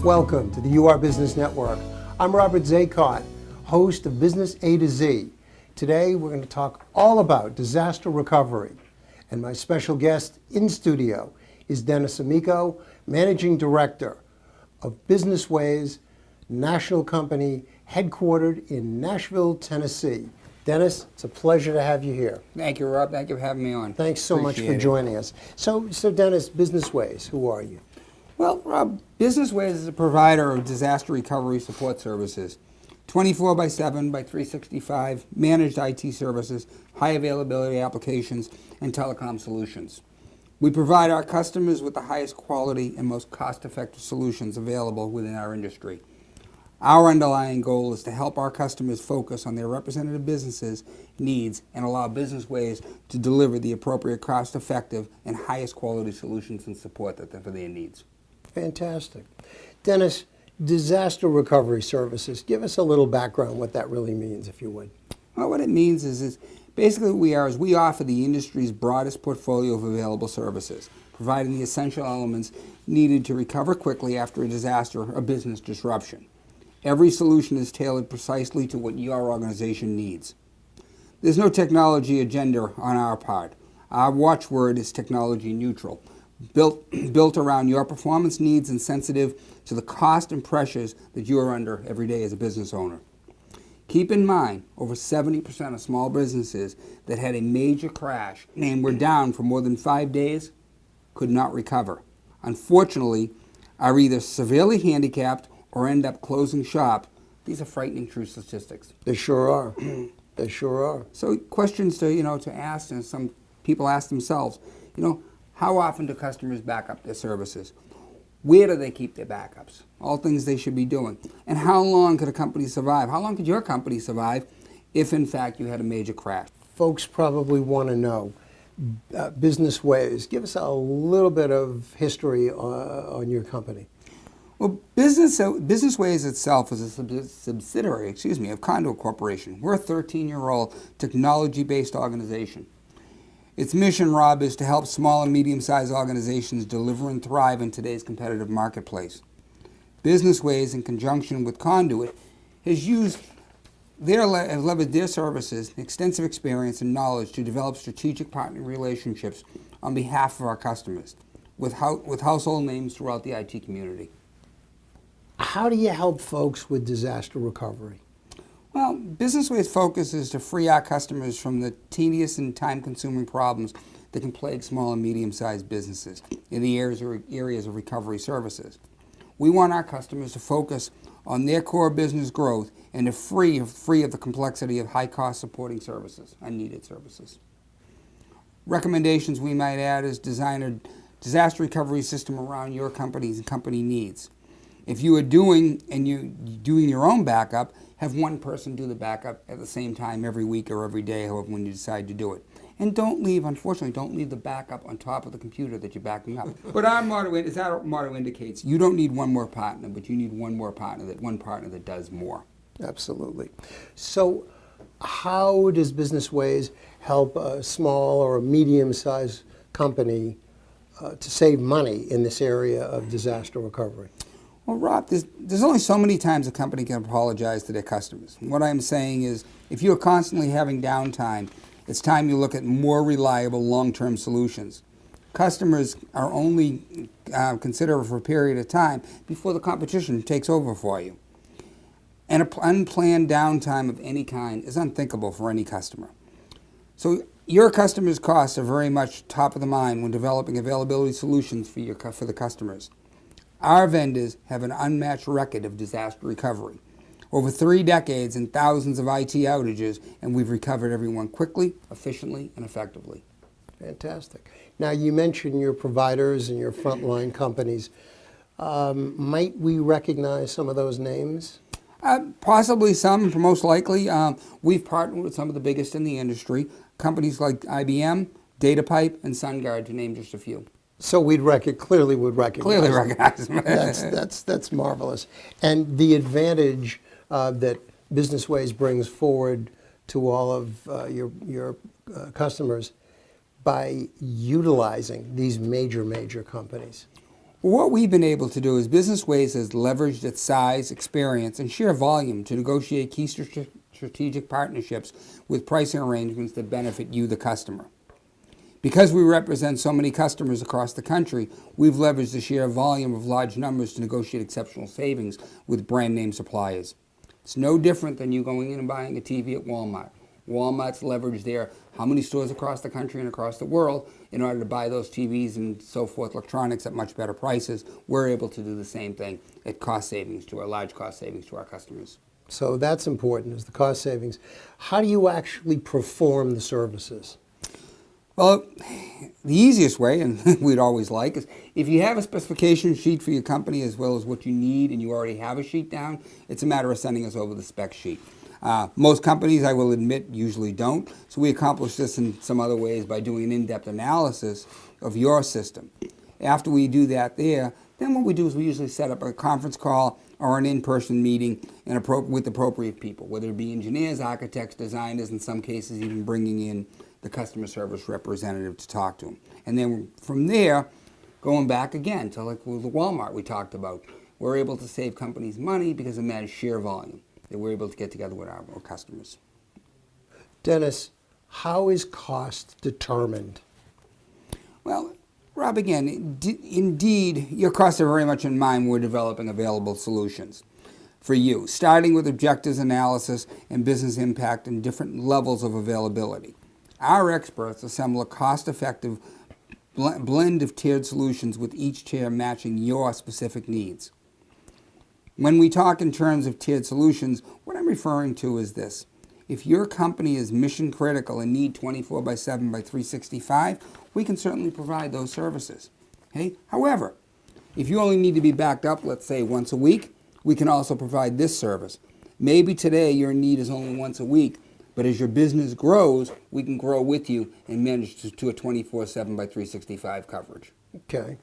Welcome to the UR Business Network. I'm Robert Zaycott, host of Business A to Z. Today we're going to talk all about disaster recovery. And my special guest in studio is Dennis Amico, Managing Director of Business Ways, national company headquartered in Nashville, Tennessee. Dennis, it's a pleasure to have you here. Thank you, Rob. Thank you for having me on. Thanks so much for joining us. So Dennis, Business Ways, who are you? Well, Rob, Business Ways is a provider of disaster recovery support services. 24/7 by 365, managed IT services, high availability applications, and telecom solutions. We provide our customers with the highest quality and most cost-effective solutions available within our industry. Our underlying goal is to help our customers focus on their representative businesses' needs and allow Business Ways to deliver the appropriate cost-effective and highest quality solutions and support for their needs. Fantastic. Dennis, disaster recovery services, give us a little background what that really means, if you would. Well, what it means is basically what we offer the industry's broadest portfolio of available services, providing the essential elements needed to recover quickly after a disaster or business disruption. Every solution is tailored precisely to what your organization needs. There's no technology agenda on our part. Our watchword is technology neutral, built around your performance needs and sensitive to the cost and pressures that you are under every day as a business owner. Keep in mind, over 70% of small businesses that had a major crash and were down for more than 5 days could not recover. Unfortunately, are either severely handicapped or end up closing shop. These are frightening true statistics. They sure are. They sure are. So questions to ask, and some people ask themselves, how often do customers back up their services? Where do they keep their backups? All things they should be doing. And how long could a company survive? How long could your company survive if, in fact, you had a major crash? Folks probably want to know, Business Ways, give us a little bit of history on your company. Well, Business Ways itself is a subsidiary, of Conduit Corporation. We're a 13-year-old technology-based organization. Its mission, Rob, is to help small and medium-sized organizations deliver and thrive in today's competitive marketplace. Business Ways, in conjunction with Conduit, has leveraged their services, extensive experience, and knowledge to develop strategic partner relationships on behalf of our customers with household names throughout the IT community. How do you help folks with disaster recovery? Well, Business Ways' focus is to free our customers from the tedious and time-consuming problems that can plague small and medium-sized businesses in the areas of recovery services. We want our customers to focus on their core business growth and to free of the complexity of high-cost supporting services, unneeded services. Recommendations we might add is design a disaster recovery system around your company's and company needs. If you are doing your own backup, have one person do the backup at the same time every week or every day, however when you decide to do it. And unfortunately, don't leave the backup on top of the computer that you're backing up. But our motto indicates you don't need one more partner, but you need one partner that does more. Absolutely. So how does Business Ways help a small or a medium-sized company to save money in this area of disaster recovery? Well, Rob, there's only so many times a company can apologize to their customers. What I'm saying is, if you're constantly having downtime, it's time you look at more reliable long-term solutions. Customers are only considered for a period of time before the competition takes over for you. And an unplanned downtime of any kind is unthinkable for any customer. So your customers' costs are very much top of the mind when developing availability solutions for the customers. Our vendors have an unmatched record of disaster recovery. Over 3 decades and thousands of IT outages, and we've recovered everyone quickly, efficiently, and effectively. Fantastic. Now, you mentioned your providers and your frontline companies. Might we recognize some of those names? Possibly some, most likely. We've partnered with some of the biggest in the industry, companies like IBM, DataPipe, and SunGard, to name just a few. So clearly would recognize. Clearly recognize them. That's marvelous. And the advantage that Business Ways brings forward to all of your customers by utilizing these major companies. Well, what we've been able to do is Business Ways has leveraged its size, experience, and sheer volume to negotiate key strategic partnerships with pricing arrangements that benefit you, the customer. Because we represent so many customers across the country, we've leveraged the sheer volume of large numbers to negotiate exceptional savings with brand name suppliers. It's no different than you going in and buying a TV at Walmart. Walmart's leveraged their how many stores across the country and across the world in order to buy those TVs and so forth, electronics at much better prices. We're able to do the same thing at cost savings to our large cost savings to our customers. So that's important, is the cost savings. How do you actually perform the services? Well, the easiest way, and we'd always like, is if you have a specification sheet for your company as well as what you need and you already have a sheet down, it's a matter of sending us over the spec sheet. Most companies, I will admit, usually don't. So we accomplish this in some other ways by doing an in-depth analysis of your system. After we do that there, then what we do is we usually set up a conference call or an in-person meeting with appropriate people, whether it be engineers, architects, designers, in some cases even bringing in the customer service representative to talk to them. And then from there, going back again to like with the Walmart we talked about, we're able to save companies money because of that sheer volume that we're able to get together with our customers. Dennis, how is cost determined? Well, Rob, again, indeed, your costs are very much in mind when we're developing available solutions for you, starting with objectives analysis and business impact and different levels of availability. Our experts assemble a cost-effective blend of tiered solutions with each tier matching your specific needs. When we talk in terms of tiered solutions, what I'm referring to is this. If your company is mission critical and need 24/7 by 365, we can certainly provide those services. Okay? However, if you only need to be backed up, let's say once a week, we can also provide this service. Maybe today your need is only once a week, but as your business grows, we can grow with you and manage to a 24/7 by 365 coverage. Okay.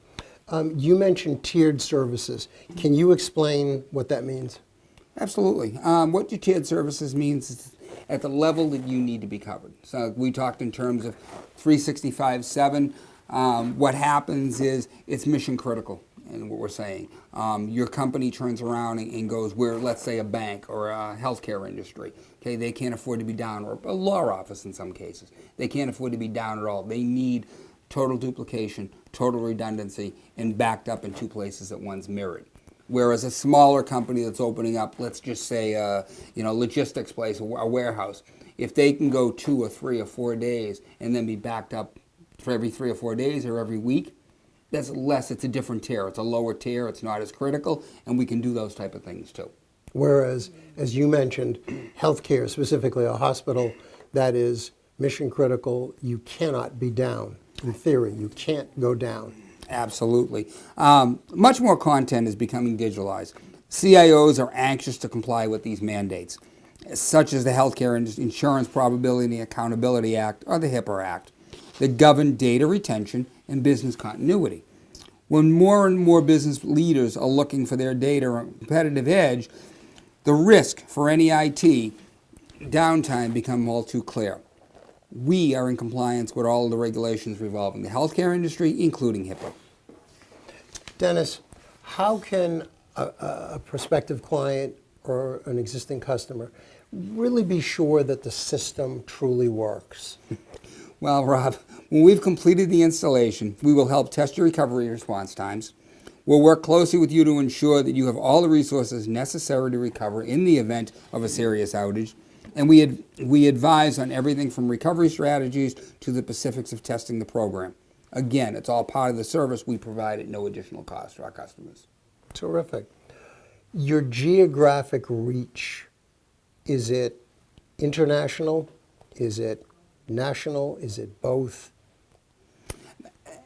You mentioned tiered services. Can you explain what that means? Absolutely. What your tiered services means is at the level that you need to be covered. So we talked in terms of 365/7. What happens is it's mission critical in what we're saying. Your company turns around and goes where, let's say, a bank or a healthcare industry. Okay, they can't afford to be down, or a law office in some cases. They can't afford to be down at all. They need total duplication, total redundancy, and backed up in two places at once mirrored. Whereas a smaller company that's opening up, let's just say, logistics place, a warehouse, if they can go 2 or 3 or 4 days and then be backed up for every 3 or 4 days or every week, that's less. It's a different tier. It's a lower tier. It's not as critical, and we can do those type of things too. Whereas, as you mentioned, healthcare, specifically a hospital that is mission critical, you cannot be down. In theory, you can't go down. Absolutely. Much more content is becoming digitalized. CIOs are anxious to comply with these mandates, such as the Healthcare Insurance Probability and Accountability Act or the HIPAA Act, that govern data retention and business continuity. When more and more business leaders are looking for their data competitive edge, the risk for any IT downtime become all too clear. We are in compliance with all of the regulations revolving the healthcare industry, including HIPAA. Dennis, how can a prospective client or an existing customer really be sure that the system truly works? Well, Rob, when we've completed the installation, we will help test your recovery response times. We'll work closely with you to ensure that you have all the resources necessary to recover in the event of a serious outage. And we advise on everything from recovery strategies to the specifics of testing the program. Again, it's all part of the service we provide at no additional cost to our customers. Terrific. Your geographic reach, is it international? Is it national? Is it both?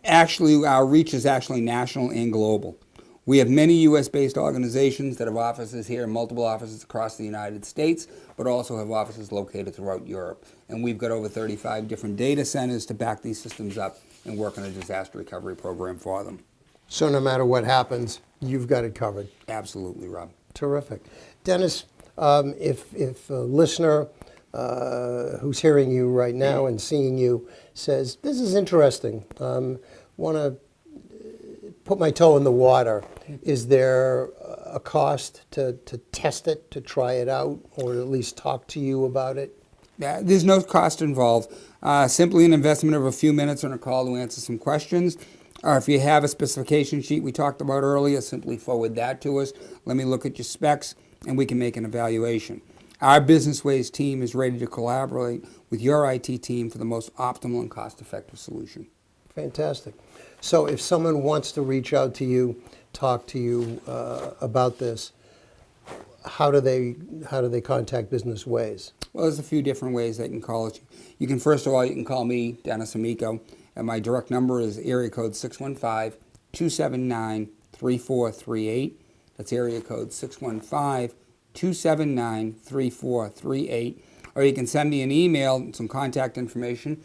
Actually, our reach is actually national and global. We have many U.S.-based organizations that have offices here, multiple offices across the United States, but also have offices located throughout Europe. And we've got over 35 different data centers to back these systems up and work on a disaster recovery program for them. So no matter what happens, you've got it covered. Absolutely, Rob. Terrific. Dennis, if a listener who's hearing you right now and seeing you says, this is interesting, want to put my toe in the water, is there a cost to test it, to try it out, or at least talk to you about it? There's no cost involved. Simply an investment of a few minutes on a call to answer some questions. Or if you have a specification sheet we talked about earlier, simply forward that to us. Let me look at your specs, and we can make an evaluation. Our Business Ways team is ready to collaborate with your IT team for the most optimal and cost-effective solution. Fantastic. So if someone wants to reach out to you, talk to you about this, how do they contact Business Ways? Well, there's a few different ways they can call us. You can, first of all, you can call me, Dennis Amico, and my direct number is area code 615-279-3438. That's area code 615-279-3438. Or you can send me an email and some contact information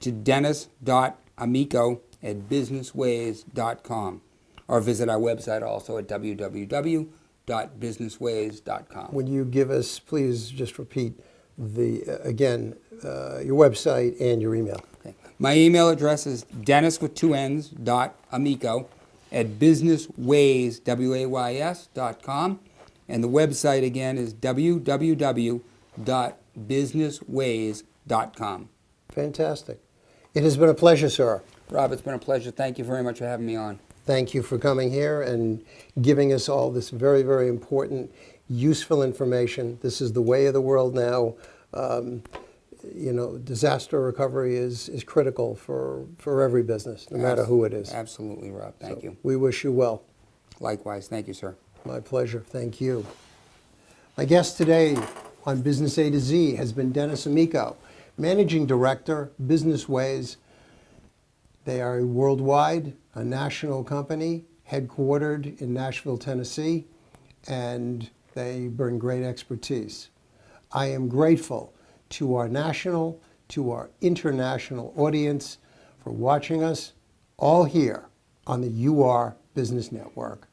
to dennis.amico@businessways.com, or visit our website also at www.businessways.com. When you give us, please just repeat your website and your email. Okay. My email address is dennis with two N's, .amico@businessways.com, and the website again is www.businessways.com. Fantastic. It has been a pleasure, sir. Rob, it's been a pleasure. Thank you very much for having me on. Thank you for coming here and giving us all this very, very important, useful information. This is the way of the world now. Disaster recovery is critical for every business, no matter who it is. Absolutely, Rob. Thank you. We wish you well. Likewise. Thank you, sir. My pleasure. Thank you. My guest today on Business A to Z has been Dennis Amico, Managing Director, Business Ways. They are a worldwide, a national company, headquartered in Nashville, Tennessee, and they bring great expertise. I am grateful to our national, to our international audience for watching us all here on the UR Business Network.